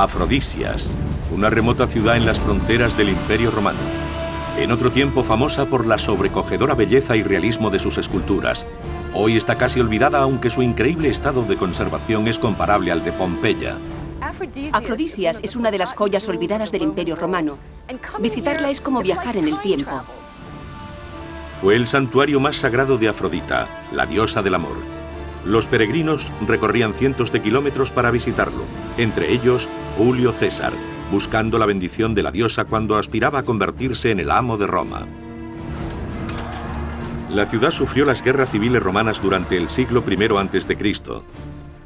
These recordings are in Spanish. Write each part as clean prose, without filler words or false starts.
Afrodisias, una remota ciudad en las fronteras del Imperio Romano. En otro tiempo famosa por la sobrecogedora belleza y realismo de sus esculturas. Hoy está casi olvidada, aunque su increíble estado de conservación es comparable al de Pompeya. Afrodisias es una de las joyas olvidadas del Imperio Romano. Visitarla es como viajar en el tiempo. Fue el santuario más sagrado de Afrodita, la diosa del amor. Los peregrinos recorrían cientos de kilómetros para visitarlo, entre ellos Julio César, buscando la bendición de la diosa cuando aspiraba a convertirse en el amo de Roma. La ciudad sufrió las guerras civiles romanas durante el siglo I a.C.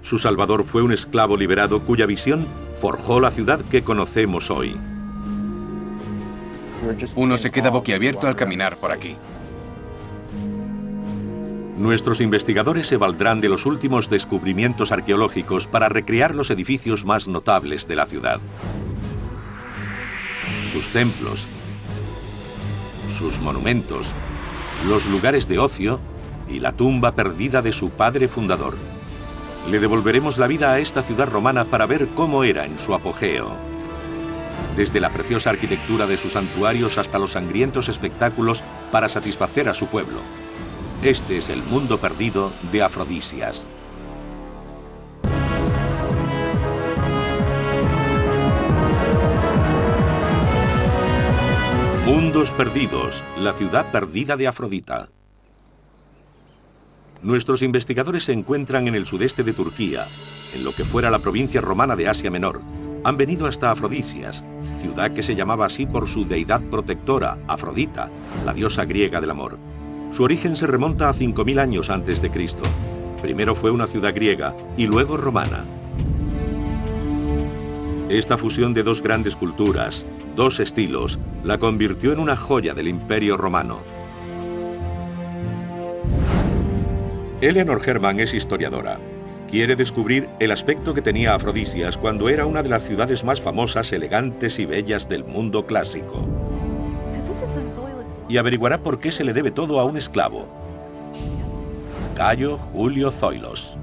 Su salvador fue un esclavo liberado cuya visión forjó la ciudad que conocemos hoy. Uno se queda boquiabierto al caminar por aquí. Nuestros investigadores se valdrán de los últimos descubrimientos arqueológicos para recrear los edificios más notables de la ciudad. Sus templos, sus monumentos, los lugares de ocio y la tumba perdida de su padre fundador. Le devolveremos la vida a esta ciudad romana para ver cómo era en su apogeo. Desde la preciosa arquitectura de sus santuarios hasta los sangrientos espectáculos para satisfacer a su pueblo. Este es el mundo perdido de Afrodisias. Mundos perdidos, la ciudad perdida de Afrodita. Nuestros investigadores se encuentran en el sudeste de Turquía, en lo que fuera la provincia romana de Asia Menor. Han venido hasta Afrodisias, ciudad que se llamaba así por su deidad protectora, Afrodita, la diosa griega del amor. Su origen se remonta a 5000 años antes de Cristo. Primero fue una ciudad griega y luego romana. Esta fusión de dos grandes culturas, dos estilos, la convirtió en una joya del Imperio Romano. Eleanor Herman es historiadora. Quiere descubrir el aspecto que tenía Afrodisias cuando era una de las ciudades más famosas, elegantes y bellas del mundo clásico. Y averiguará por qué se le debe todo a un esclavo, Gayo Julio Zoilos.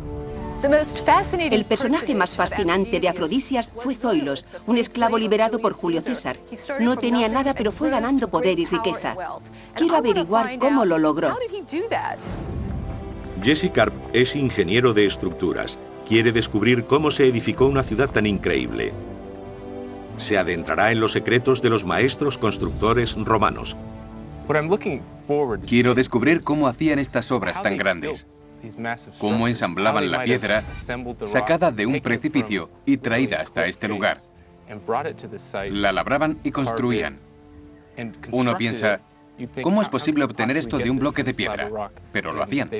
El personaje más fascinante de Afrodisias fue Zoilos, un esclavo liberado por Julio César. No tenía nada, pero fue ganando poder y riqueza. Quiero averiguar cómo lo logró. Jesse Karp es ingeniero de estructuras. Quiere descubrir cómo se edificó una ciudad tan increíble. Se adentrará en los secretos de los maestros constructores romanos. Quiero descubrir cómo hacían estas obras tan grandes. Cómo ensamblaban la piedra sacada de un precipicio y traída hasta este lugar. La labraban y construían. Uno piensa, ¿cómo es posible obtener esto de un bloque de piedra? Pero lo hacían.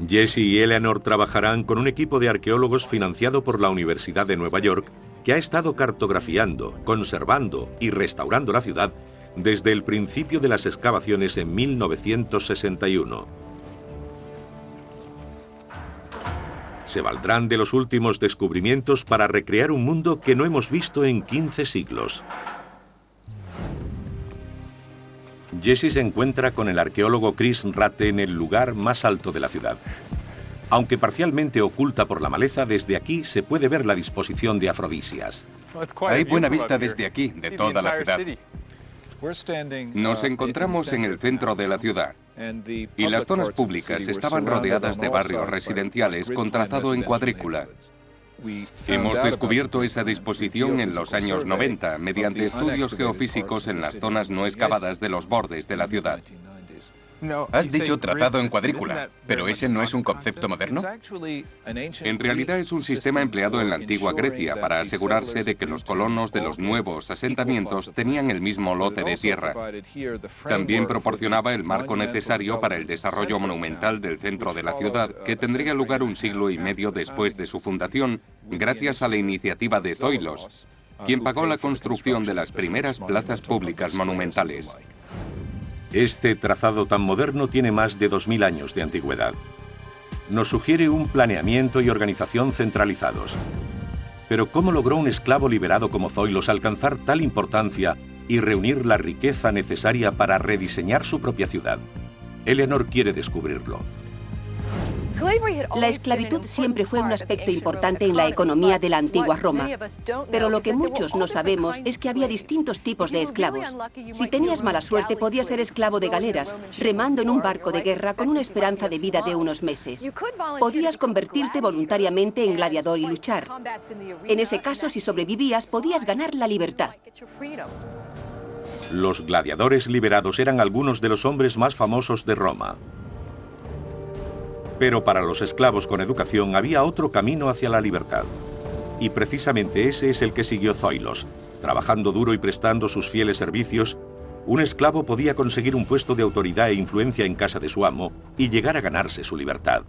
Jesse y Eleanor trabajarán con un equipo de arqueólogos financiado por la Universidad de Nueva York que ha estado cartografiando, conservando y restaurando la ciudad desde el principio de las excavaciones en 1961. Se valdrán de los últimos descubrimientos para recrear un mundo que no hemos visto en 15 siglos. Jesse se encuentra con el arqueólogo Chris Rate en el lugar más alto de la ciudad. Aunque parcialmente oculta por la maleza, desde aquí se puede ver la disposición de Afrodisias. Hay buena vista desde aquí, de toda la ciudad. Nos encontramos en el centro de la ciudad y las zonas públicas estaban rodeadas de barrios residenciales con trazado en cuadrícula. Hemos descubierto esa disposición en los años 90 mediante estudios geofísicos en las zonas no excavadas de los bordes de la ciudad. Has dicho trazado en cuadrícula, pero ¿ese no es un concepto moderno? En realidad es un sistema empleado en la antigua Grecia para asegurarse de que los colonos de los nuevos asentamientos tenían el mismo lote de tierra. También proporcionaba el marco necesario para el desarrollo monumental del centro de la ciudad, que tendría lugar un siglo y medio después de su fundación, gracias a la iniciativa de Zoilos, quien pagó la construcción de las primeras plazas públicas monumentales. Este trazado tan moderno tiene más de 2000 años de antigüedad. Nos sugiere un planeamiento y organización centralizados. Pero ¿cómo logró un esclavo liberado como Zoilos alcanzar tal importancia y reunir la riqueza necesaria para rediseñar su propia ciudad? Eleanor quiere descubrirlo. La esclavitud siempre fue un aspecto importante en la economía de la antigua Roma, pero lo que muchos no sabemos es que había distintos tipos de esclavos. Si tenías mala suerte, podías ser esclavo de galeras, remando en un barco de guerra con una esperanza de vida de unos meses. Podías convertirte voluntariamente en gladiador y luchar. En ese caso, si sobrevivías, podías ganar la libertad. Los gladiadores liberados eran algunos de los hombres más famosos de Roma. Pero para los esclavos con educación había otro camino hacia la libertad. Y precisamente ese es el que siguió Zoilos. Trabajando duro y prestando sus fieles servicios, un esclavo podía conseguir un puesto de autoridad e influencia en casa de su amo y llegar a ganarse su libertad.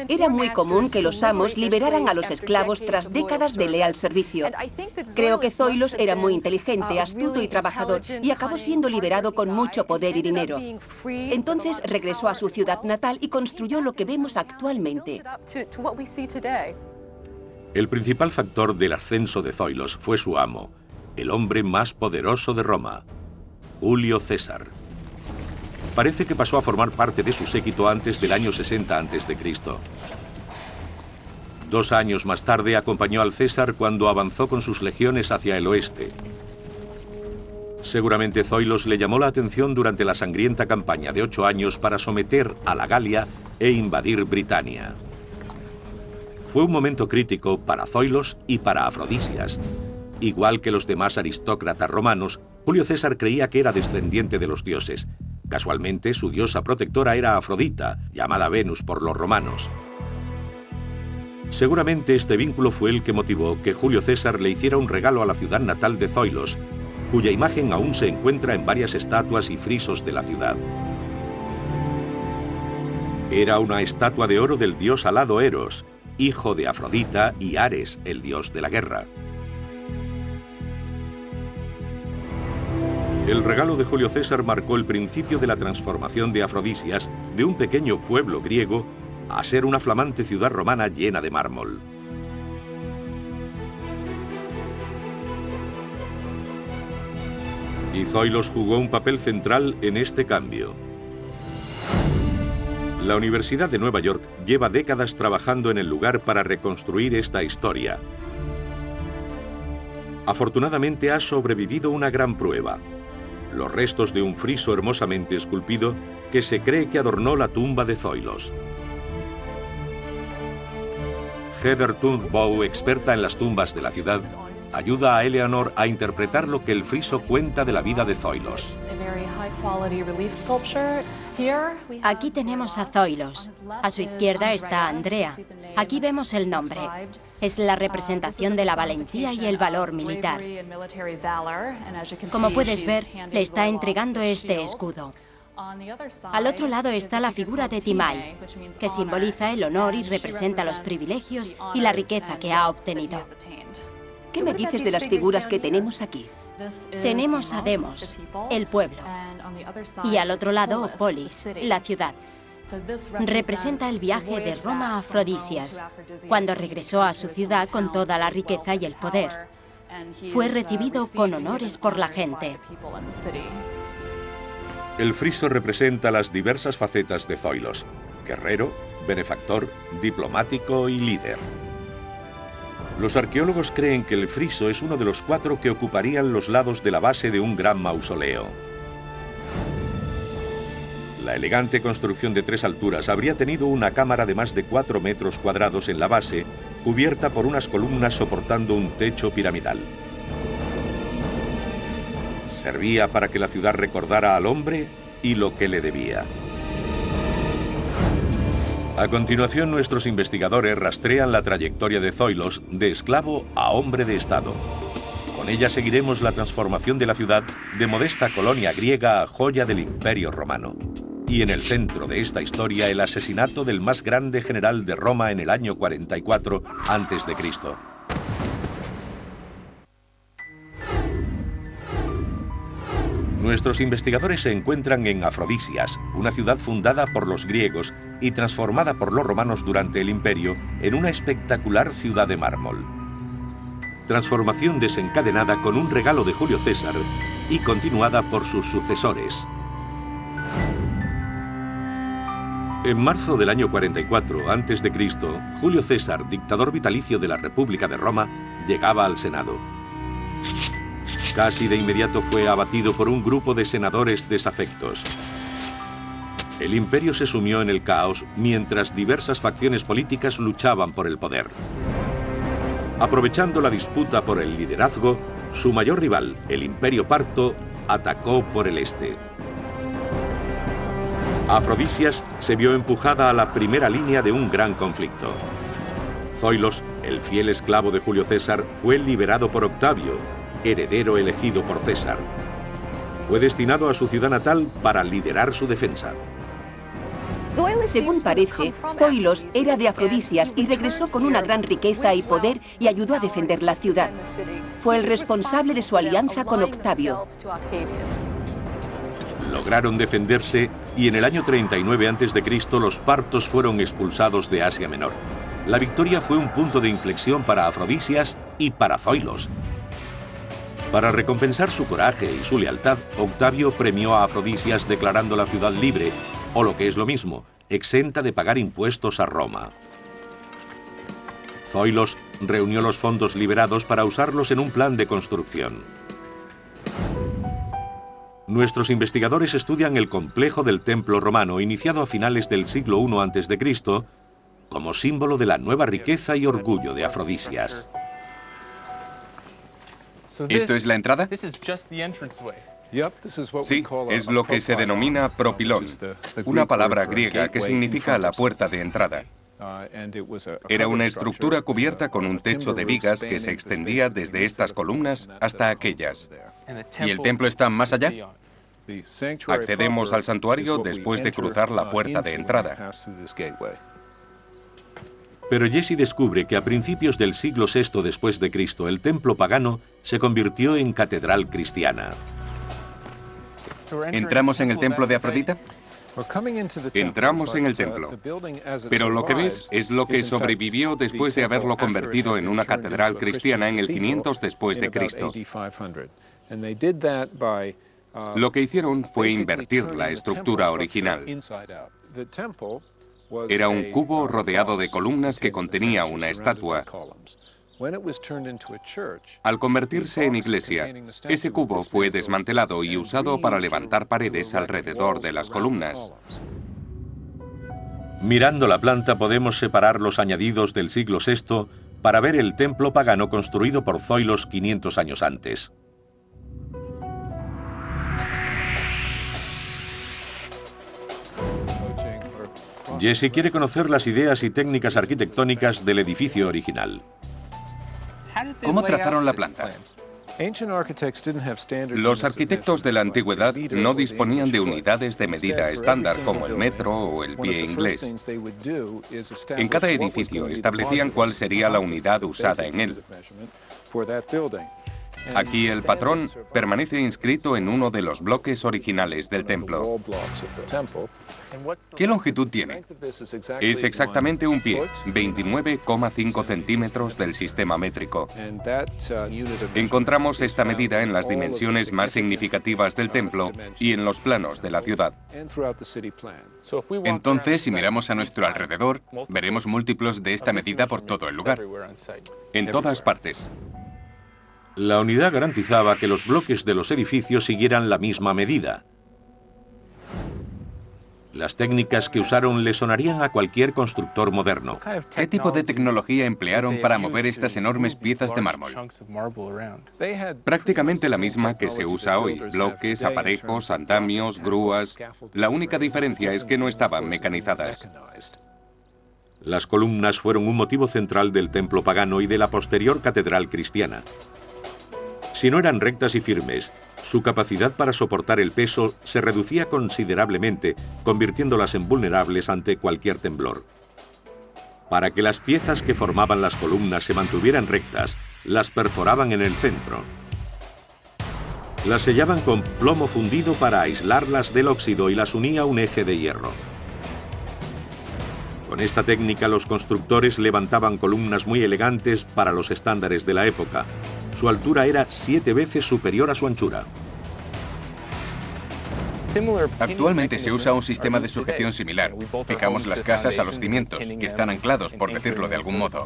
Era muy común que los amos liberaran a los esclavos tras décadas de leal servicio. Creo que Zoilos era muy inteligente, astuto y trabajador, y acabó siendo liberado con mucho poder y dinero. Entonces regresó a su ciudad natal y construyó lo que vemos actualmente. El principal factor del ascenso de Zoilos fue su amo, el hombre más poderoso de Roma, Julio César. Parece que pasó a formar parte de su séquito antes del año 60 a.C. 2 años más tarde acompañó al César cuando avanzó con sus legiones hacia el oeste. Seguramente Zoilos le llamó la atención durante la sangrienta campaña de 8 años para someter a la Galia e invadir Britania. Fue un momento crítico para Zoilos y para Afrodisias. Igual que los demás aristócratas romanos, Julio César creía que era descendiente de los dioses. Casualmente, su diosa protectora era Afrodita, llamada Venus por los romanos. Seguramente este vínculo fue el que motivó que Julio César le hiciera un regalo a la ciudad natal de Zoilos, cuya imagen aún se encuentra en varias estatuas y frisos de la ciudad. Era una estatua de oro del dios alado Eros, hijo de Afrodita y Ares, el dios de la guerra. El regalo de Julio César marcó el principio de la transformación de Afrodisias de un pequeño pueblo griego a ser una flamante ciudad romana llena de mármol. Y Zoilos jugó un papel central en este cambio. La Universidad de Nueva York lleva décadas trabajando en el lugar para reconstruir esta historia. Afortunadamente ha sobrevivido una gran prueba: los restos de un friso hermosamente esculpido que se cree que adornó la tumba de Zoilos. Heather Turnbow, experta en las tumbas de la ciudad, ayuda a Eleanor a interpretar lo que el friso cuenta de la vida de Zoilos. Aquí tenemos a Zoilos. A su izquierda está Andrea. Aquí vemos el nombre. Es la representación de la valentía y el valor militar. Como puedes ver, le está entregando este escudo. Al otro lado está la figura de Timai, que simboliza el honor y representa los privilegios y la riqueza que ha obtenido. ¿Qué me dices de las figuras que tenemos aquí? Tenemos a Demos, el pueblo, y al otro lado Polis, la ciudad. Representa el viaje de Roma a Afrodisias, cuando regresó a su ciudad con toda la riqueza y el poder. Fue recibido con honores por la gente. El friso representa las diversas facetas de Zoilos: guerrero, benefactor, diplomático y líder. Los arqueólogos creen que el friso es uno de los 4 que ocuparían los lados de la base de un gran mausoleo. La elegante construcción de 3 alturas habría tenido una cámara de más de 4 metros cuadrados en la base, cubierta por unas columnas soportando un techo piramidal. Servía para que la ciudad recordara al hombre y lo que le debía. A continuación, nuestros investigadores rastrean la trayectoria de Zoilos de esclavo a hombre de Estado. Con ella seguiremos la transformación de la ciudad de modesta colonia griega a joya del Imperio Romano. Y en el centro de esta historia, el asesinato del más grande general de Roma en el año 44 a.C. Nuestros investigadores se encuentran en Afrodisias, una ciudad fundada por los griegos y transformada por los romanos durante el Imperio en una espectacular ciudad de mármol. Transformación desencadenada con un regalo de Julio César y continuada por sus sucesores. En marzo del año 44 a.C., Julio César, dictador vitalicio de la República de Roma, llegaba al Senado. Casi de inmediato fue abatido por un grupo de senadores desafectos. El imperio se sumió en el caos mientras diversas facciones políticas luchaban por el poder. Aprovechando la disputa por el liderazgo, su mayor rival, el Imperio Parto, atacó por el este. Afrodisias se vio empujada a la primera línea de un gran conflicto. Zoilos, el fiel esclavo de Julio César, fue liberado por Octavio, heredero elegido por César. Fue destinado a su ciudad natal para liderar su defensa. Según parece, Zoilos era de Afrodisias y regresó con una gran riqueza y poder y ayudó a defender la ciudad. Fue el responsable de su alianza con Octavio. Lograron defenderse y en el año 39 a.C. los partos fueron expulsados de Asia Menor. La victoria fue un punto de inflexión para Afrodisias y para Zoilos. Para recompensar su coraje y su lealtad, Octavio premió a Afrodisias declarando la ciudad libre, o lo que es lo mismo, exenta de pagar impuestos a Roma. Zoilos reunió los fondos liberados para usarlos en un plan de construcción. Nuestros investigadores estudian el complejo del templo romano iniciado a finales del siglo I a.C. como símbolo de la nueva riqueza y orgullo de Afrodisias. ¿Esto es la entrada? Sí, es lo que se denomina propilón, una palabra griega que significa la puerta de entrada. Era una estructura cubierta con un techo de vigas que se extendía desde estas columnas hasta aquellas. ¿Y el templo está más allá? Accedemos al santuario después de cruzar la puerta de entrada. Pero Jesse descubre que a principios del siglo VI después de Cristo, el templo pagano se convirtió en catedral cristiana. ¿Entramos en el templo de Afrodita? Entramos en el templo, pero lo que ves es lo que sobrevivió después de haberlo convertido en una catedral cristiana en el 500 después de Cristo. Lo que hicieron fue invertir la estructura original. Era un cubo rodeado de columnas que contenía una estatua. Al convertirse en iglesia, ese cubo fue desmantelado y usado para levantar paredes alrededor de las columnas. Mirando la planta podemos separar los añadidos del siglo VI para ver el templo pagano construido por Zoilos 500 años antes. Jesse quiere conocer las ideas y técnicas arquitectónicas del edificio original. ¿Cómo trazaron la planta? Los arquitectos de la antigüedad no disponían de unidades de medida estándar como el metro o el pie inglés. En cada edificio establecían cuál sería la unidad usada en él. Aquí el patrón permanece inscrito en uno de los bloques originales del templo. ¿Qué longitud tiene? Es exactamente un pie, 29,5 centímetros del sistema métrico. Encontramos esta medida en las dimensiones más significativas del templo y en los planos de la ciudad. Entonces, si miramos a nuestro alrededor, veremos múltiplos de esta medida por todo el lugar. En todas partes. La unidad garantizaba que los bloques de los edificios siguieran la misma medida. Las técnicas que usaron le sonarían a cualquier constructor moderno. ¿Qué tipo de tecnología emplearon para mover estas enormes piezas de mármol? Prácticamente la misma que se usa hoy. Bloques, aparejos, andamios, grúas. La única diferencia es que no estaban mecanizadas. Las columnas fueron un motivo central del templo pagano y de la posterior catedral cristiana. Si no eran rectas y firmes, su capacidad para soportar el peso se reducía considerablemente, convirtiéndolas en vulnerables ante cualquier temblor. Para que las piezas que formaban las columnas se mantuvieran rectas, las perforaban en el centro. Las sellaban con plomo fundido para aislarlas del óxido y las unía a un eje de hierro. Con esta técnica los constructores levantaban columnas muy elegantes para los estándares de la época. Su altura era 7 veces superior a su anchura. Actualmente se usa un sistema de sujeción similar. Fijamos las casas a los cimientos, que están anclados, por decirlo de algún modo.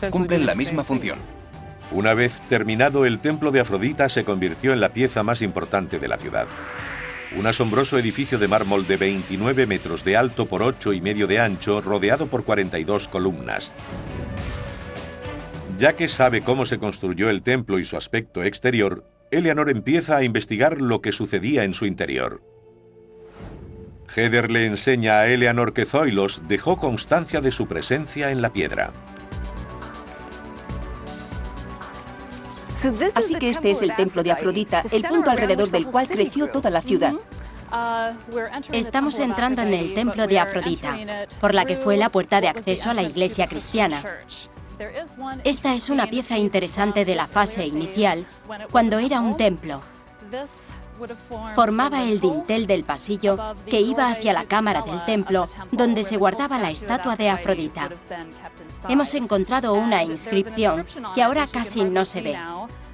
Cumplen la misma función. Una vez terminado, el templo de Afrodita se convirtió en la pieza más importante de la ciudad. Un asombroso edificio de mármol de 29 metros de alto por 8,5 de ancho, rodeado por 42 columnas. Ya que sabe cómo se construyó el templo y su aspecto exterior, Eleanor empieza a investigar lo que sucedía en su interior. Heather le enseña a Eleanor que Zoilos dejó constancia de su presencia en la piedra. Así que este es el templo de Afrodita, el punto alrededor del cual creció toda la ciudad. Estamos entrando en el templo de Afrodita, por la que fue la puerta de acceso a la iglesia cristiana. Esta es una pieza interesante de la fase inicial, cuando era un templo. Formaba el dintel del pasillo que iba hacia la cámara del templo, donde se guardaba la estatua de Afrodita. Hemos encontrado una inscripción que ahora casi no se ve,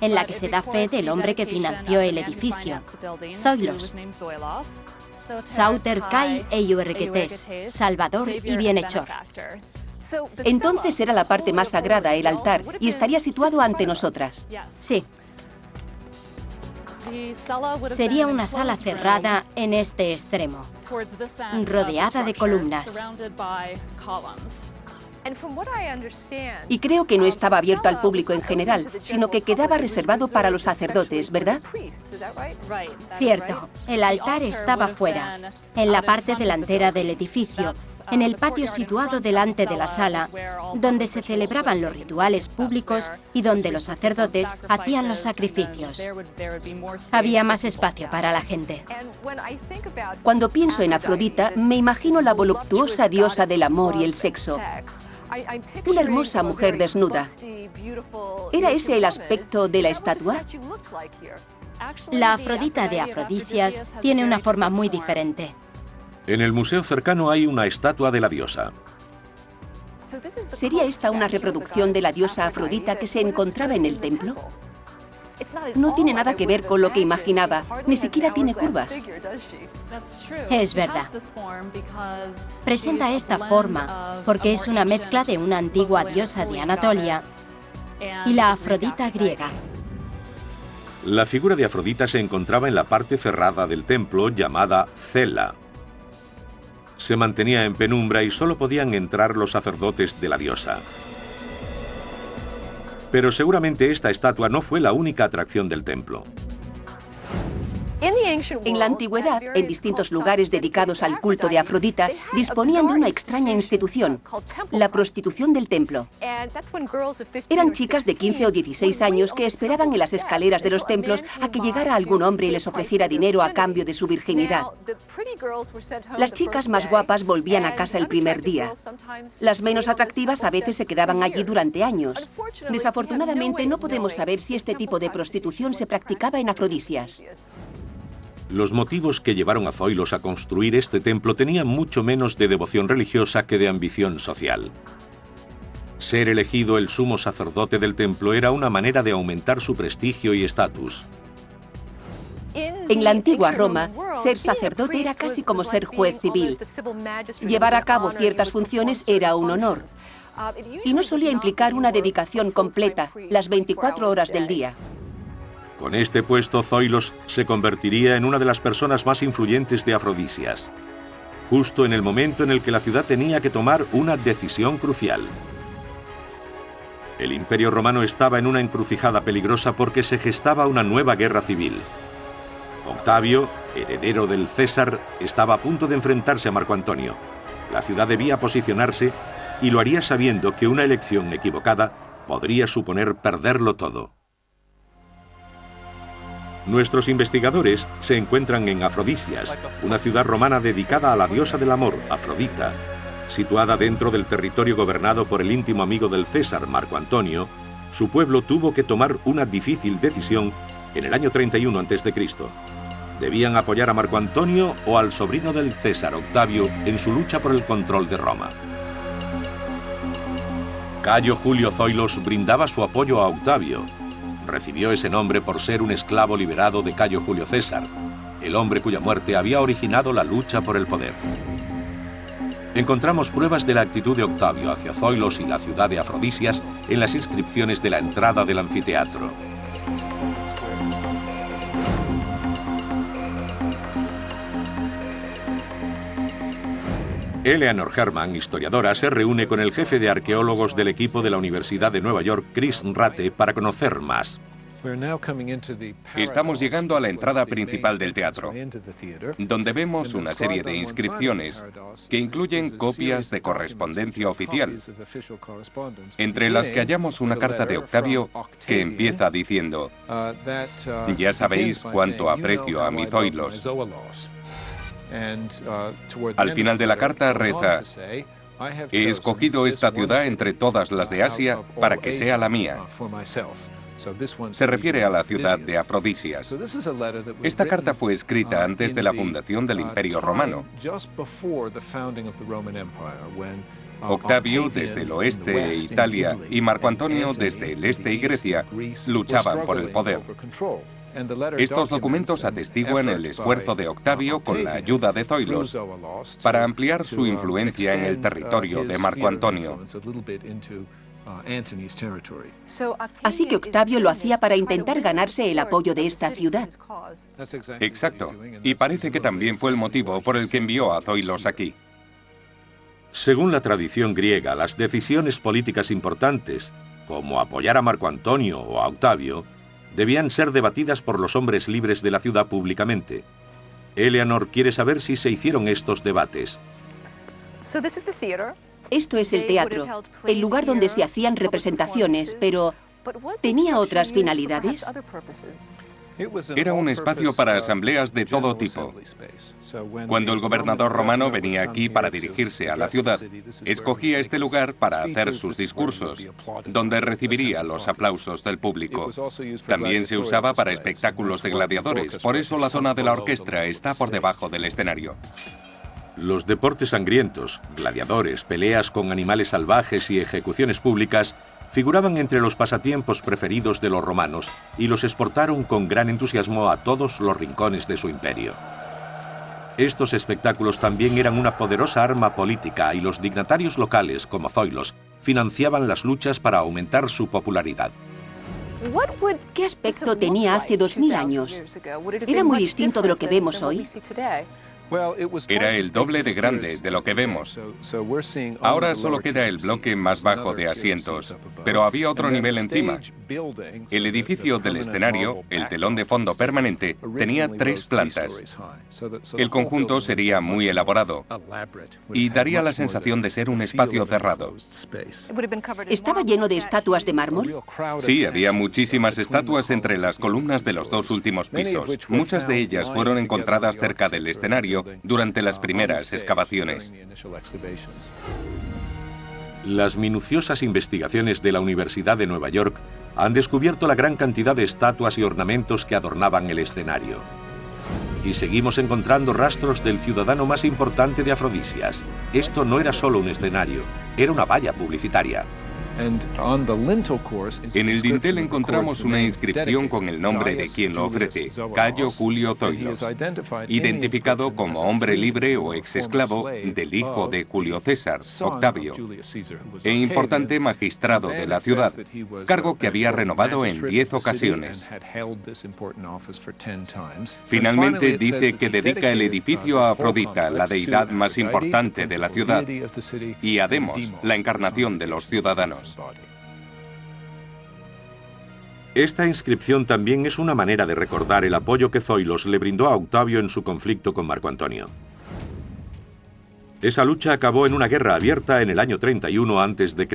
en la que se da fe del hombre que financió el edificio, Zoilos. Sauter Kai Eiuergetes, Salvador y Bienhechor. Entonces era la parte más sagrada, el altar, y estaría situado ante nosotras. Sí. Sería una sala cerrada en este extremo, rodeada de columnas. Y creo que no estaba abierto al público en general, sino que quedaba reservado para los sacerdotes, ¿verdad? Cierto, el altar estaba fuera, en la parte delantera del edificio, en el patio situado delante de la sala, donde se celebraban los rituales públicos y donde los sacerdotes hacían los sacrificios. Había más espacio para la gente. Cuando pienso en Afrodita, me imagino la voluptuosa diosa del amor y el sexo. Una hermosa mujer desnuda. ¿Era ese el aspecto de la estatua? La Afrodita de Afrodisias tiene una forma muy diferente. En el museo cercano hay una estatua de la diosa. ¿Sería esta una reproducción de la diosa Afrodita que se encontraba en el templo? No tiene nada que ver con lo que imaginaba, ni siquiera tiene curvas. Es verdad. Presenta esta forma porque es una mezcla de una antigua diosa de Anatolia y la Afrodita griega. La figura de Afrodita se encontraba en la parte cerrada del templo llamada cela. Se mantenía en penumbra y solo podían entrar los sacerdotes de la diosa. Pero seguramente esta estatua no fue la única atracción del templo. En la antigüedad, en distintos lugares dedicados al culto de Afrodita, disponían de una extraña institución, la prostitución del templo. Eran chicas de 15 o 16 años que esperaban en las escaleras de los templos a que llegara algún hombre y les ofreciera dinero a cambio de su virginidad. Las chicas más guapas volvían a casa el primer día. Las menos atractivas a veces se quedaban allí durante años. Desafortunadamente, no podemos saber si este tipo de prostitución se practicaba en Afrodisias. Los motivos que llevaron a Zoilos a construir este templo tenían mucho menos de devoción religiosa que de ambición social. Ser elegido el sumo sacerdote del templo era una manera de aumentar su prestigio y estatus. En la antigua Roma, ser sacerdote era casi como ser juez civil. Llevar a cabo ciertas funciones era un honor. Y no solía implicar una dedicación completa, las 24 horas del día. Con este puesto, Zoilos se convertiría en una de las personas más influyentes de Afrodisias, justo en el momento en el que la ciudad tenía que tomar una decisión crucial. El Imperio Romano estaba en una encrucijada peligrosa porque se gestaba una nueva guerra civil. Octavio, heredero del César, estaba a punto de enfrentarse a Marco Antonio. La ciudad debía posicionarse y lo haría sabiendo que una elección equivocada podría suponer perderlo todo. Nuestros investigadores se encuentran en Afrodisias, una ciudad romana dedicada a la diosa del amor, Afrodita. Situada dentro del territorio gobernado por el íntimo amigo del César, Marco Antonio, su pueblo tuvo que tomar una difícil decisión en el año 31 a.C. ¿Debían apoyar a Marco Antonio o al sobrino del César, Octavio, en su lucha por el control de Roma? Cayo Julio Zoilos brindaba su apoyo a Octavio. Recibió ese nombre por ser un esclavo liberado de Cayo Julio César. el hombre cuya muerte había originado la lucha por el poder. Encontramos pruebas de la actitud de Octavio hacia Zoilos y la ciudad de Afrodisias en las inscripciones de la entrada del anfiteatro. Eleanor Herman, historiadora, se reúne con el jefe de arqueólogos del equipo de la Universidad de Nueva York, Chris Rate, para conocer más. Estamos llegando a la entrada principal del teatro, donde vemos una serie de inscripciones que incluyen copias de correspondencia oficial, entre las que hallamos una carta de Octavio que empieza diciendo: ya sabéis cuánto aprecio a mi Zoilos. Al final de la carta reza: he escogido esta ciudad entre todas las de Asia para que sea la mía. Se refiere a la ciudad de Afrodisias. Esta carta fue escrita antes de la fundación del Imperio Romano. Octavio desde el oeste e Italia y Marco Antonio desde el este y Grecia luchaban por el poder. Estos documentos atestiguan el esfuerzo de Octavio con la ayuda de Zoilos para ampliar su influencia en el territorio de Marco Antonio. Así que Octavio lo hacía para intentar ganarse el apoyo de esta ciudad. Exacto. Y parece que también fue el motivo por el que envió a Zoilos aquí. Según la tradición griega, las decisiones políticas importantes, como apoyar a Marco Antonio o a Octavio, debían ser debatidas por los hombres libres de la ciudad públicamente. Eleanor quiere saber si se hicieron estos debates. Esto es el teatro, el lugar donde se hacían representaciones, pero ¿tenía otras finalidades? Era un espacio para asambleas de todo tipo. Cuando el gobernador romano venía aquí para dirigirse a la ciudad, escogía este lugar para hacer sus discursos, donde recibiría los aplausos del público. También se usaba para espectáculos de gladiadores, por eso la zona de la orquesta está por debajo del escenario. Los deportes sangrientos, gladiadores, peleas con animales salvajes y ejecuciones públicas figuraban entre los pasatiempos preferidos de los romanos y los exportaron con gran entusiasmo a todos los rincones de su imperio. Estos espectáculos también eran una poderosa arma política y los dignatarios locales, como Zoilos, financiaban las luchas para aumentar su popularidad. ¿Qué aspecto tenía hace 2000 años? ¿Era muy distinto de lo que vemos hoy? Era el doble de grande de lo que vemos. Ahora solo queda el bloque más bajo de asientos, pero había otro nivel encima. El edificio del escenario, el telón de fondo permanente, tenía 3 plantas. El conjunto sería muy elaborado y daría la sensación de ser un espacio cerrado. ¿Estaba lleno de estatuas de mármol? Sí, había muchísimas estatuas entre las columnas de los 2 últimos pisos. Muchas de ellas fueron encontradas cerca del escenario durante las primeras excavaciones. Las minuciosas investigaciones de la Universidad de Nueva York han descubierto la gran cantidad de estatuas y ornamentos que adornaban el escenario. Y seguimos encontrando rastros del ciudadano más importante de Afrodisias. Esto no era solo un escenario, era una valla publicitaria. En el dintel encontramos una inscripción con el nombre de quien lo ofrece, Cayo Julio Zoilos, identificado como hombre libre o exesclavo del hijo de Julio César, Octavio, e importante magistrado de la ciudad, cargo que había renovado en 10 ocasiones. Finalmente dice que dedica el edificio a Afrodita, la deidad más importante de la ciudad, y a Demos, la encarnación de los ciudadanos. Esta inscripción también es una manera de recordar el apoyo que Zoilos le brindó a Octavio en su conflicto con Marco Antonio. Esa lucha acabó en una guerra abierta en el año 31 a.C.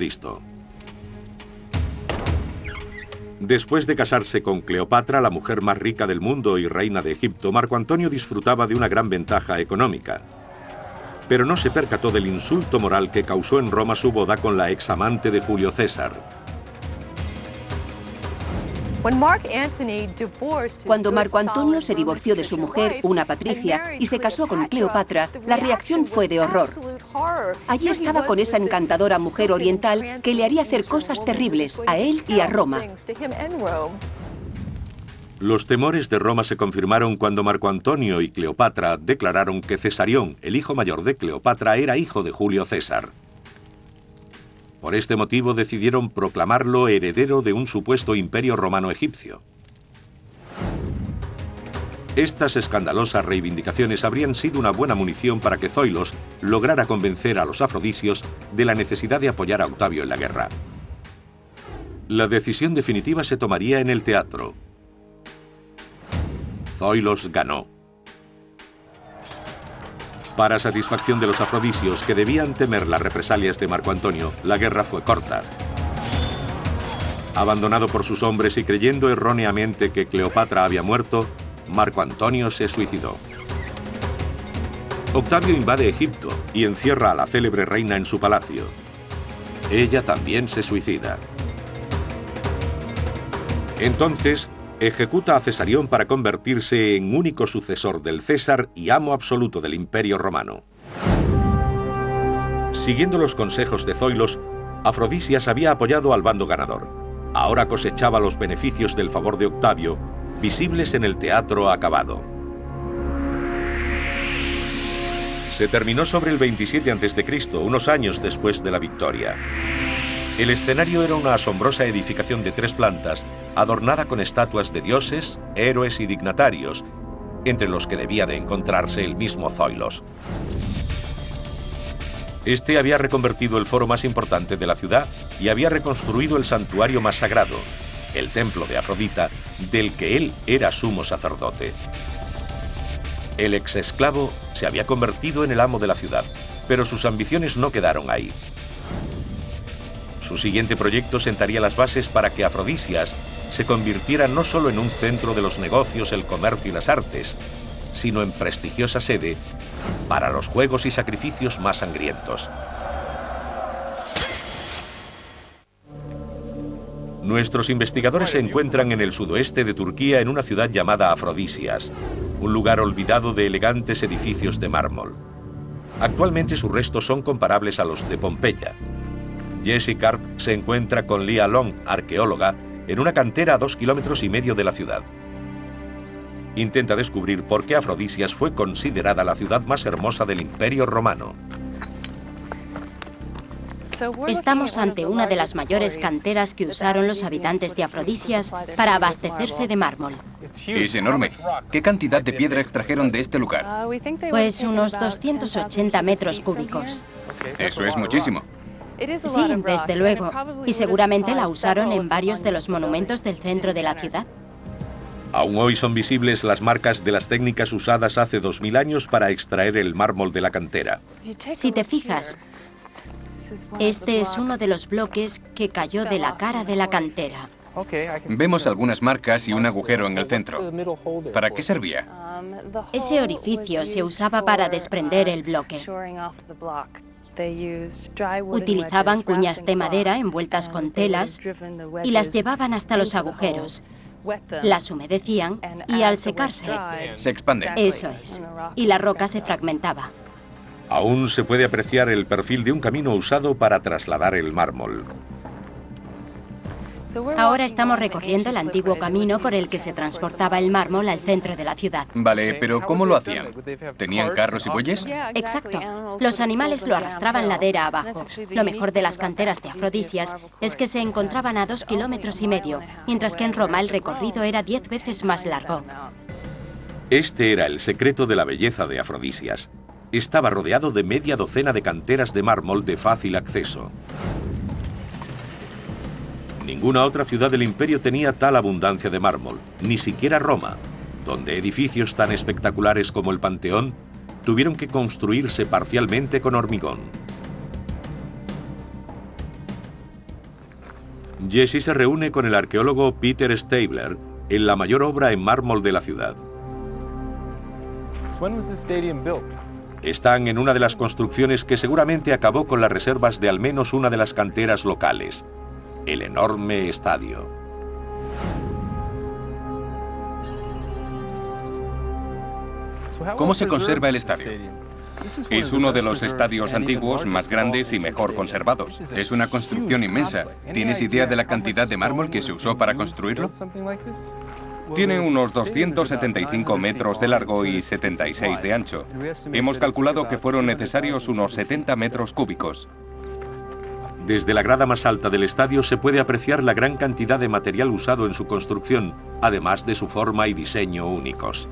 Después de casarse con Cleopatra, la mujer más rica del mundo y reina de Egipto, Marco Antonio disfrutaba de una gran ventaja económica. Pero no se percató del insulto moral que causó en Roma su boda con la examante de Julio César. Cuando Marco Antonio se divorció de su mujer, una patricia, y se casó con Cleopatra, la reacción fue de horror. Allí estaba con esa encantadora mujer oriental que le haría hacer cosas terribles a él y a Roma. Los temores de Roma se confirmaron cuando Marco Antonio y Cleopatra declararon que Cesarión, el hijo mayor de Cleopatra, era hijo de Julio César. Por este motivo decidieron proclamarlo heredero de un supuesto imperio romano egipcio. Estas escandalosas reivindicaciones habrían sido una buena munición para que Zoilos lograra convencer a los afrodisios de la necesidad de apoyar a Octavio en la guerra. La decisión definitiva se tomaría en el teatro. Zoilos ganó. Para satisfacción de los afrodisios, que debían temer las represalias de Marco Antonio, la guerra fue corta. Abandonado por sus hombres y creyendo erróneamente que Cleopatra había muerto, Marco Antonio se suicidó. Octavio invade Egipto y encierra a la célebre reina en su palacio. Ella también se suicida. Entonces, ejecuta a Cesarión para convertirse en único sucesor del César y amo absoluto del Imperio Romano. Siguiendo los consejos de Zoilos, Afrodisias había apoyado al bando ganador. Ahora cosechaba los beneficios del favor de Octavio, visibles en el teatro acabado. Se terminó sobre el 27 a.C., unos años después de la victoria. El escenario era una asombrosa edificación de 3 plantas, adornada con estatuas de dioses, héroes y dignatarios, entre los que debía de encontrarse el mismo Zoilos. Este había reconvertido el foro más importante de la ciudad y había reconstruido el santuario más sagrado, el templo de Afrodita, del que él era sumo sacerdote. El exesclavo se había convertido en el amo de la ciudad, pero sus ambiciones no quedaron ahí. Su siguiente proyecto sentaría las bases para que Afrodisias se convirtiera no solo en un centro de los negocios, el comercio y las artes, sino en prestigiosa sede para los juegos y sacrificios más sangrientos. Nuestros investigadores se encuentran en el sudoeste de Turquía en una ciudad llamada Afrodisias, un lugar olvidado de elegantes edificios de mármol. Actualmente sus restos son comparables a los de Pompeya. Jesse Karp se encuentra con Lia Long, arqueóloga, en una cantera a 2,5 kilómetros de la ciudad. Intenta descubrir por qué Afrodisias fue considerada la ciudad más hermosa del Imperio Romano. Estamos ante una de las mayores canteras que usaron los habitantes de Afrodisias para abastecerse de mármol. Es enorme. ¿Qué cantidad de piedra extrajeron de este lugar? Pues unos 280 metros cúbicos. Eso es muchísimo. Sí, desde luego. Y seguramente la usaron en varios de los monumentos del centro de la ciudad. Aún hoy son visibles las marcas de las técnicas usadas hace 2000 años para extraer el mármol de la cantera. Si te fijas, este es uno de los bloques que cayó de la cara de la cantera. Vemos algunas marcas y un agujero en el centro. ¿Para qué servía? Ese orificio se usaba para desprender el bloque. Utilizaban cuñas de madera envueltas con telas y las llevaban hasta los agujeros. Las humedecían y al secarse se expanden. Eso es. Y la roca se fragmentaba. Aún se puede apreciar el perfil de un camino usado para trasladar el mármol. Ahora estamos recorriendo el antiguo camino por el que se transportaba el mármol al centro de la ciudad. Vale, pero ¿cómo lo hacían? ¿Tenían carros y bueyes? Exacto. Los animales lo arrastraban ladera abajo. Lo mejor de las canteras de Afrodisias es que se encontraban a 2,5 kilómetros, mientras que en Roma el recorrido era 10 veces más largo. Este era el secreto de la belleza de Afrodisias. Estaba rodeado de media docena de canteras de mármol de fácil acceso. Ninguna otra ciudad del imperio tenía tal abundancia de mármol, ni siquiera Roma, donde edificios tan espectaculares como el Panteón tuvieron que construirse parcialmente con hormigón. Jesse se reúne con el arqueólogo Peter Stabler en la mayor obra en mármol de la ciudad. Están en una de las construcciones que seguramente acabó con las reservas de al menos una de las canteras locales, el enorme estadio. ¿Cómo se conserva el estadio? Es uno de los estadios antiguos más grandes y mejor conservados. Es una construcción inmensa. ¿Tienes idea de la cantidad de mármol que se usó para construirlo? Tiene unos 275 metros de largo y 76 de ancho. Hemos calculado que fueron necesarios unos 70 metros cúbicos. Desde la grada más alta del estadio se puede apreciar la gran cantidad de material usado en su construcción, además de su forma y diseño únicos.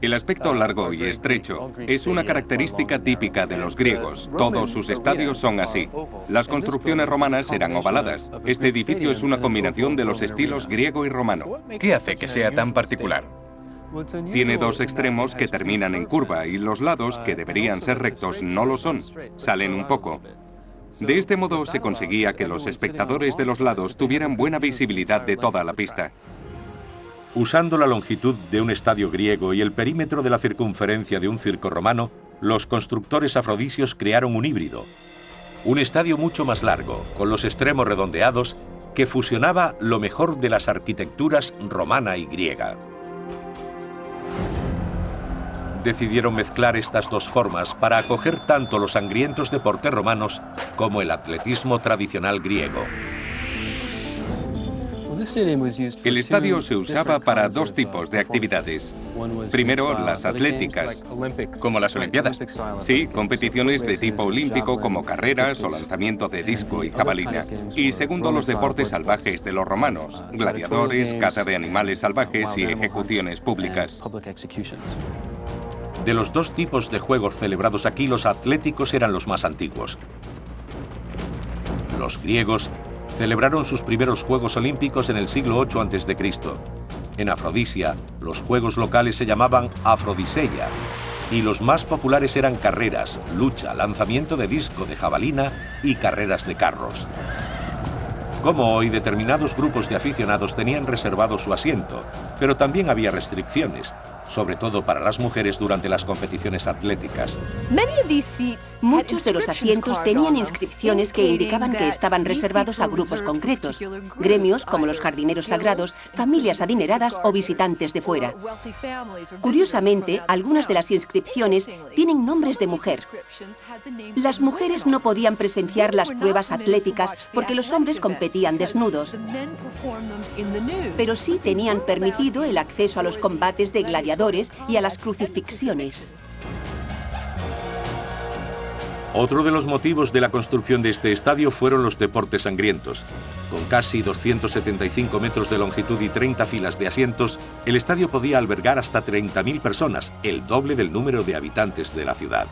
El aspecto largo y estrecho es una característica típica de los griegos. Todos sus estadios son así. Las construcciones romanas eran ovaladas. Este edificio es una combinación de los estilos griego y romano. ¿Qué hace que sea tan particular? Tiene dos extremos que terminan en curva y los lados, que deberían ser rectos, no lo son. Salen un poco. De este modo se conseguía que los espectadores de los lados tuvieran buena visibilidad de toda la pista. Usando la longitud de un estadio griego y el perímetro de la circunferencia de un circo romano, los constructores afrodisios crearon un híbrido. Un estadio mucho más largo, con los extremos redondeados, que fusionaba lo mejor de las arquitecturas romana y griega. Decidieron mezclar estas dos formas para acoger tanto los sangrientos deportes romanos como el atletismo tradicional griego. El estadio se usaba para dos tipos de actividades. Primero, las atléticas. Como las Olimpiadas. Sí, competiciones de tipo olímpico como carreras o lanzamiento de disco y jabalina. Y segundo, los deportes salvajes de los romanos, gladiadores, caza de animales salvajes y ejecuciones públicas. De los dos tipos de juegos celebrados aquí, los atléticos eran los más antiguos. Los griegos celebraron sus primeros Juegos Olímpicos en el siglo VIII a.C. En Afrodisia, los juegos locales se llamaban Afrodiseia, y los más populares eran carreras, lucha, lanzamiento de disco de jabalina y carreras de carros. Como hoy, determinados grupos de aficionados tenían reservado su asiento, pero también había restricciones, sobre todo para las mujeres durante las competiciones atléticas. Muchos de los asientos tenían inscripciones que indicaban que estaban reservados a grupos concretos, gremios como los jardineros sagrados, familias adineradas o visitantes de fuera. Curiosamente, algunas de las inscripciones tienen nombres de mujer. Las mujeres no podían presenciar las pruebas atléticas porque los hombres competían desnudos, pero sí tenían permitido el acceso a los combates de gladiadores y a las crucifixiones. Otro de los motivos de la construcción de este estadio fueron los deportes sangrientos. Con casi 275 metros de longitud y 30 filas de asientos, el estadio podía albergar hasta 30.000 personas, el doble del número de habitantes de la ciudad.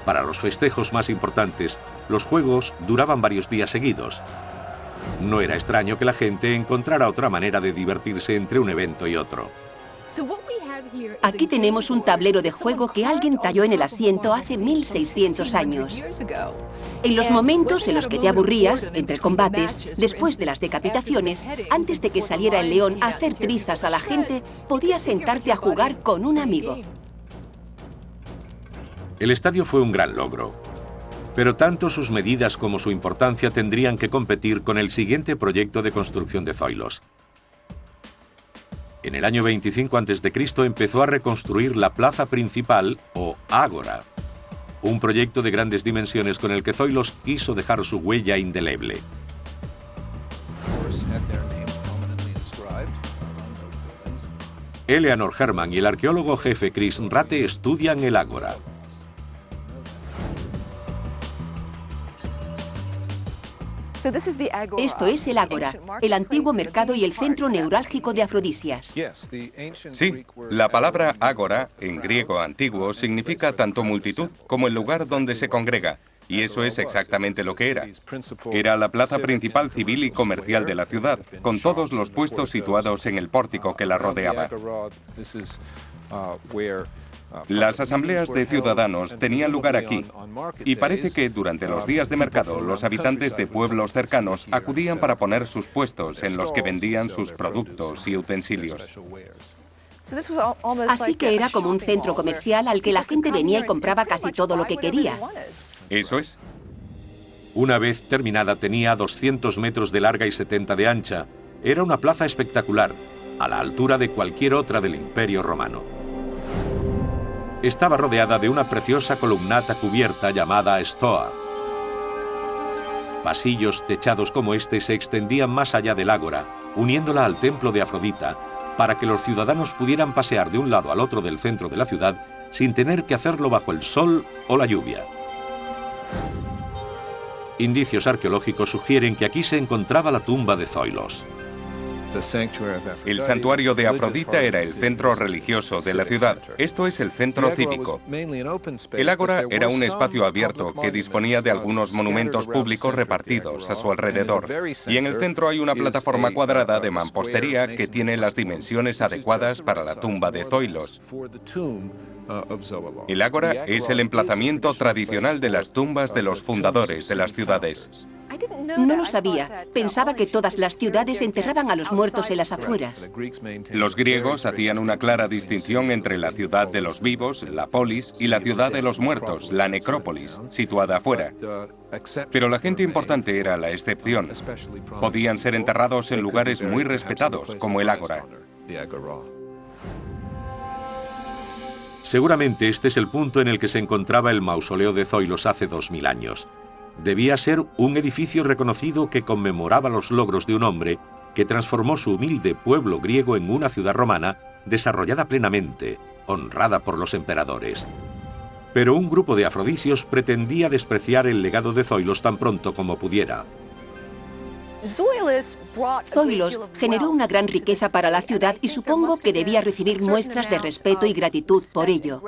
Para los festejos más importantes, los juegos duraban varios días seguidos. No era extraño que la gente encontrara otra manera de divertirse entre un evento y otro. Aquí tenemos un tablero de juego que alguien talló en el asiento hace 1600 años. En los momentos en los que te aburrías, entre combates, después de las decapitaciones, antes de que saliera el león a hacer trizas a la gente, podías sentarte a jugar con un amigo. El estadio fue un gran logro, pero tanto sus medidas como su importancia tendrían que competir con el siguiente proyecto de construcción de Zoilos. En el año 25 a.C. empezó a reconstruir la plaza principal, o ágora, un proyecto de grandes dimensiones con el que Zoilos quiso dejar su huella indeleble. Eleanor Herman y el arqueólogo jefe Chris Rate estudian el ágora. Esto es el ágora, el antiguo mercado y el centro neurálgico de Afrodisias. Sí, la palabra ágora, en griego antiguo, significa tanto multitud como el lugar donde se congrega. Y eso es exactamente lo que era. Era la plaza principal civil y comercial de la ciudad, con todos los puestos situados en el pórtico que la rodeaba. Las asambleas de ciudadanos tenían lugar aquí, y parece que durante los días de mercado los habitantes de pueblos cercanos acudían para poner sus puestos en los que vendían sus productos y utensilios. Así que era como un centro comercial al que la gente venía y compraba casi todo lo que quería. Eso es. Una vez terminada tenía 200 metros de larga y 70 de ancha. Era una plaza espectacular, a la altura de cualquier otra del Imperio Romano. Estaba rodeada de una preciosa columnata cubierta llamada stoa. Pasillos techados como este se extendían más allá del ágora uniéndola al templo de Afrodita, para que los ciudadanos pudieran pasear de un lado al otro del centro de la ciudad sin tener que hacerlo bajo el sol o la lluvia. Indicios arqueológicos sugieren que aquí se encontraba la tumba de Zoilos. El santuario de Afrodita era el centro religioso de la ciudad. Esto es el centro cívico. El ágora era un espacio abierto que disponía de algunos monumentos públicos repartidos a su alrededor. Y en el centro hay una plataforma cuadrada de mampostería que tiene las dimensiones adecuadas para la tumba de Zoilos. El ágora es el emplazamiento tradicional de las tumbas de los fundadores de las ciudades. No lo sabía. Pensaba que todas las ciudades enterraban a los muertos en las afueras. Los griegos hacían una clara distinción entre la ciudad de los vivos, la polis, y la ciudad de los muertos, la necrópolis, situada afuera. Pero la gente importante era la excepción. Podían ser enterrados en lugares muy respetados, como el ágora. Seguramente este es el punto en el que se encontraba el mausoleo de Zoilos hace 2000 años. Debía ser un edificio reconocido que conmemoraba los logros de un hombre que transformó su humilde pueblo griego en una ciudad romana desarrollada plenamente, honrada por los emperadores. Pero un grupo de afrodisios pretendía despreciar el legado de Zoilos tan pronto como pudiera. Zoilos generó una gran riqueza para la ciudad y supongo que debía recibir muestras de respeto y gratitud por ello.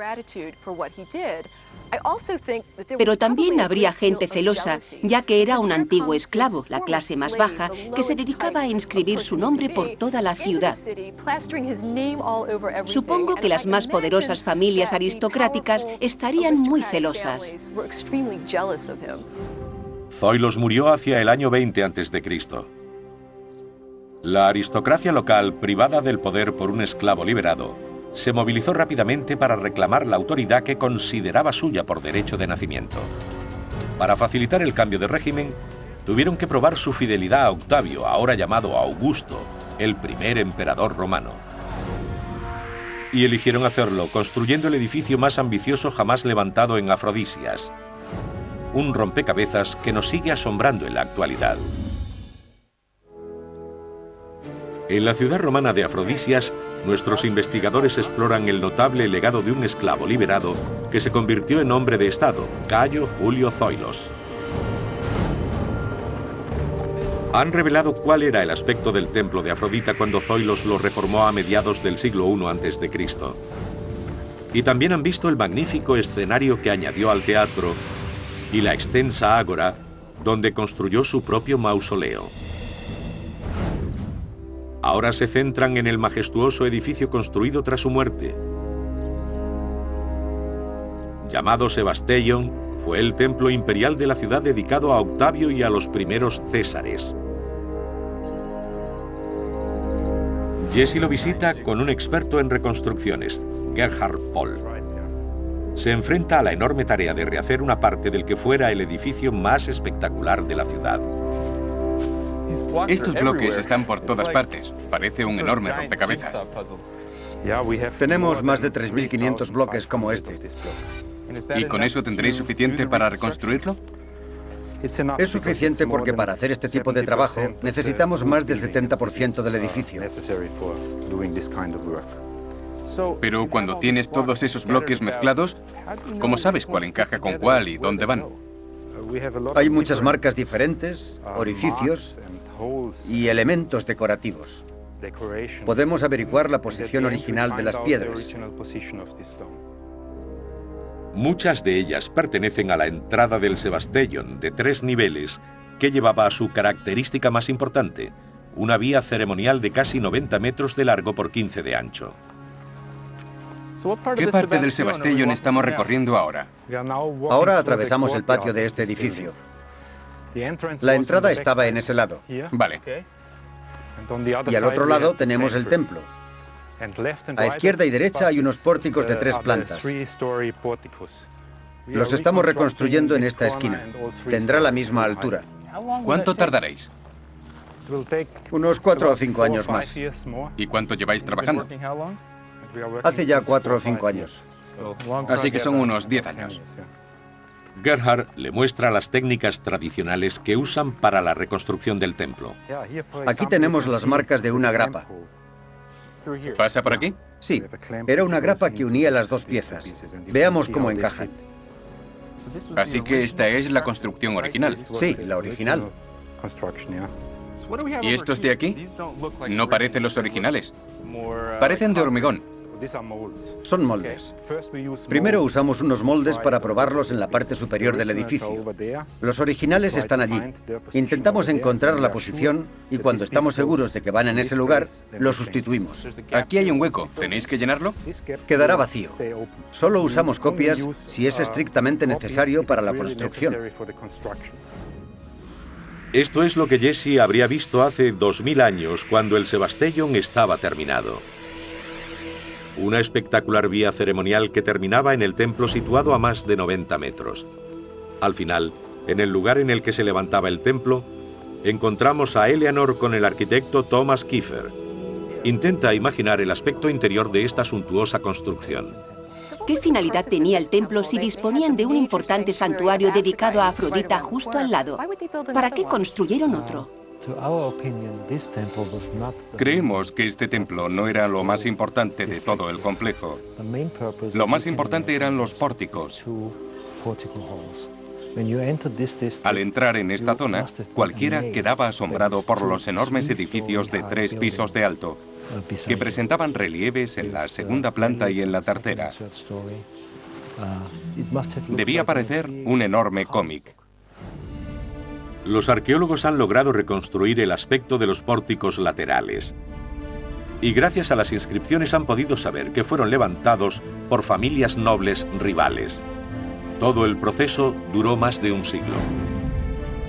Pero también habría gente celosa, ya que era un antiguo esclavo, la clase más baja, que se dedicaba a inscribir su nombre por toda la ciudad. Supongo que las más poderosas familias aristocráticas estarían muy celosas. Zoilos murió hacia el año 20 a.C. La aristocracia local, privada del poder por un esclavo liberado, se movilizó rápidamente para reclamar la autoridad que consideraba suya por derecho de nacimiento. Para facilitar el cambio de régimen, tuvieron que probar su fidelidad a Octavio, ahora llamado Augusto, el primer emperador romano. Y eligieron hacerlo construyendo el edificio más ambicioso jamás levantado en Afrodisias. Un rompecabezas que nos sigue asombrando en la actualidad. En la ciudad romana de Afrodisias, nuestros investigadores exploran el notable legado de un esclavo liberado que se convirtió en hombre de Estado, Cayo Julio Zoilos. Han revelado cuál era el aspecto del templo de Afrodita cuando Zoilos lo reformó a mediados del siglo I a.C. Y también han visto el magnífico escenario que añadió al teatro y la extensa ágora donde construyó su propio mausoleo. Ahora se centran en el majestuoso edificio construido tras su muerte. Llamado Sebasteion, fue el templo imperial de la ciudad dedicado a Octavio y a los primeros Césares. Jesse lo visita con un experto en reconstrucciones, Gerhard Pohl. Se enfrenta a la enorme tarea de rehacer una parte del que fuera el edificio más espectacular de la ciudad. Estos bloques están por todas partes. Parece un enorme rompecabezas. Tenemos más de 3.500 bloques como este. ¿Y con eso tendréis suficiente para reconstruirlo? Es suficiente porque para hacer este tipo de trabajo necesitamos más del 70% del edificio. Pero cuando tienes todos esos bloques mezclados, ¿cómo sabes cuál encaja con cuál y dónde van? Hay muchas marcas diferentes, orificios y elementos decorativos. Podemos averiguar la posición original de las piedras. Muchas de ellas pertenecen a la entrada del Sebasteion de 3 niveles que llevaba a su característica más importante, una vía ceremonial de casi 90 metros de largo por 15 de ancho. ¿Qué parte del Sebasteion estamos recorriendo ahora? Ahora atravesamos el patio de este edificio. La entrada estaba en ese lado. Vale. Y al otro lado tenemos el templo. A izquierda y derecha hay unos pórticos de 3 plantas. Los estamos reconstruyendo en esta esquina. Tendrá la misma altura. ¿Cuánto tardaréis? Unos 4 o 5 años más. ¿Y cuánto lleváis trabajando? Hace ya 4 o 5 años. Así que son unos 10 años. Gerhard le muestra las técnicas tradicionales que usan para la reconstrucción del templo. Aquí tenemos las marcas de una grapa. ¿Pasa por aquí? Sí, era una grapa que unía las dos piezas. Veamos cómo encajan. Así que esta es la construcción original. Sí, la original. ¿Y estos de aquí? No parecen los originales. Parecen de hormigón. Son moldes. Primero usamos unos moldes para probarlos en la parte superior del edificio. Los originales están allí. Intentamos encontrar la posición y cuando estamos seguros de que van en ese lugar, los sustituimos. Aquí hay un hueco. ¿Tenéis que llenarlo? Quedará vacío. Solo usamos copias si es estrictamente necesario para la construcción. Esto es lo que Jesse habría visto hace 2000 años cuando el Sebastellón estaba terminado. Una espectacular vía ceremonial que terminaba en el templo situado a más de 90 metros. Al final, en el lugar en el que se levantaba el templo, encontramos a Eleanor con el arquitecto Thomas Kiefer. Intenta imaginar el aspecto interior de esta suntuosa construcción. ¿Qué finalidad tenía el templo si disponían de un importante santuario dedicado a Afrodita justo al lado? ¿Para qué construyeron otro? Creemos que este templo no era lo más importante de todo el complejo. Lo más importante eran los pórticos. Al entrar en esta zona, cualquiera quedaba asombrado por los enormes edificios de 3 pisos de alto, que presentaban relieves en la segunda planta y en la tercera. Debía parecer un enorme cómic. Los arqueólogos han logrado reconstruir el aspecto de los pórticos laterales. Y gracias a las inscripciones han podido saber que fueron levantados por familias nobles rivales. Todo el proceso duró más de un siglo.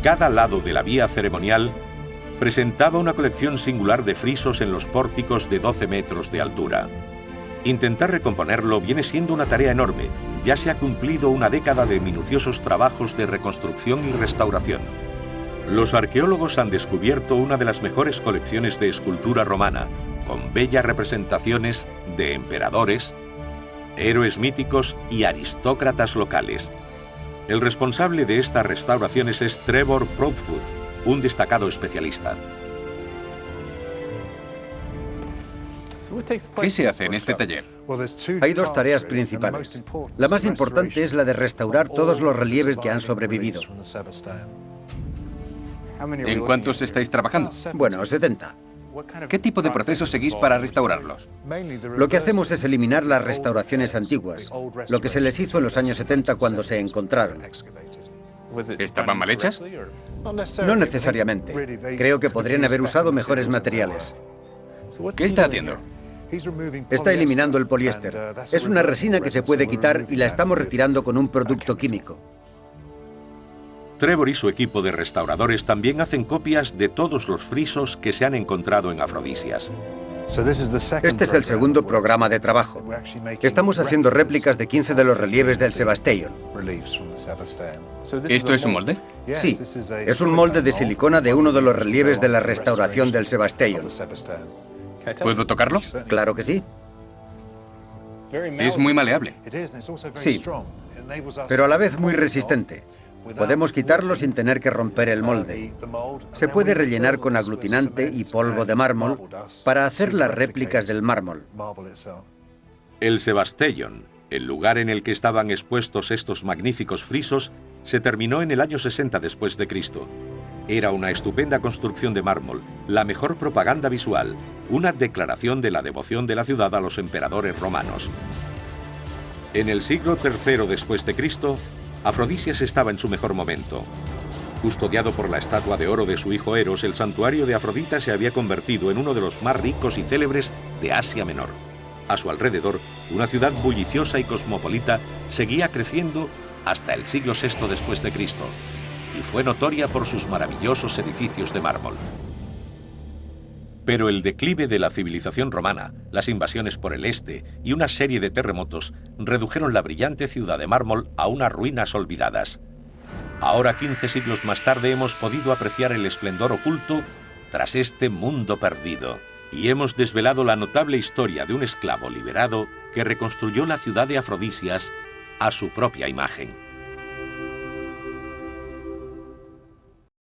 Cada lado de la vía ceremonial presentaba una colección singular de frisos en los pórticos de 12 metros de altura. Intentar recomponerlo viene siendo una tarea enorme. Ya se ha cumplido una década de minuciosos trabajos de reconstrucción y restauración. Los arqueólogos han descubierto una de las mejores colecciones de escultura romana, con bellas representaciones de emperadores, héroes míticos y aristócratas locales. El responsable de estas restauraciones es Trevor Proudfoot, un destacado especialista. ¿Qué se hace en este taller? Hay dos tareas principales. La más importante es la de restaurar todos los relieves que han sobrevivido. ¿En cuántos estáis trabajando? Bueno, 70. ¿Qué tipo de proceso seguís para restaurarlos? Lo que hacemos es eliminar las restauraciones antiguas, lo que se les hizo en los años 70 cuando se encontraron. ¿Estaban mal hechas? No necesariamente. Creo que podrían haber usado mejores materiales. ¿Qué está haciendo? Está eliminando el poliéster. Es una resina que se puede quitar y la estamos retirando con un producto químico. Trevor y su equipo de restauradores también hacen copias de todos los frisos que se han encontrado en Afrodisias. Este es el segundo programa de trabajo. Estamos haciendo réplicas de 15 de los relieves del Sebastellón. ¿Esto es un molde? Sí, es un molde de silicona de uno de los relieves de la restauración del Sebastellón. ¿Puedo tocarlo? Claro que sí. Es muy maleable. Sí, pero a la vez muy resistente. Podemos quitarlo sin tener que romper el molde. Se puede rellenar con aglutinante y polvo de mármol para hacer las réplicas del mármol. El Sebastellón, el lugar en el que estaban expuestos estos magníficos frisos, se terminó en el año 60 después de Cristo. Era una estupenda construcción de mármol, la mejor propaganda visual, una declaración de la devoción de la ciudad a los emperadores romanos. En el siglo III después de Cristo, Afrodisias estaba en su mejor momento. Custodiado por la estatua de oro de su hijo Eros, el santuario de Afrodita se había convertido en uno de los más ricos y célebres de Asia Menor. A su alrededor, una ciudad bulliciosa y cosmopolita seguía creciendo hasta el siglo VI después de Cristo, y fue notoria por sus maravillosos edificios de mármol. Pero el declive de la civilización romana, las invasiones por el este y una serie de terremotos redujeron la brillante ciudad de mármol a unas ruinas olvidadas. Ahora, 15 siglos más tarde, hemos podido apreciar el esplendor oculto tras este mundo perdido. Y hemos desvelado la notable historia de un esclavo liberado que reconstruyó la ciudad de Afrodisias a su propia imagen.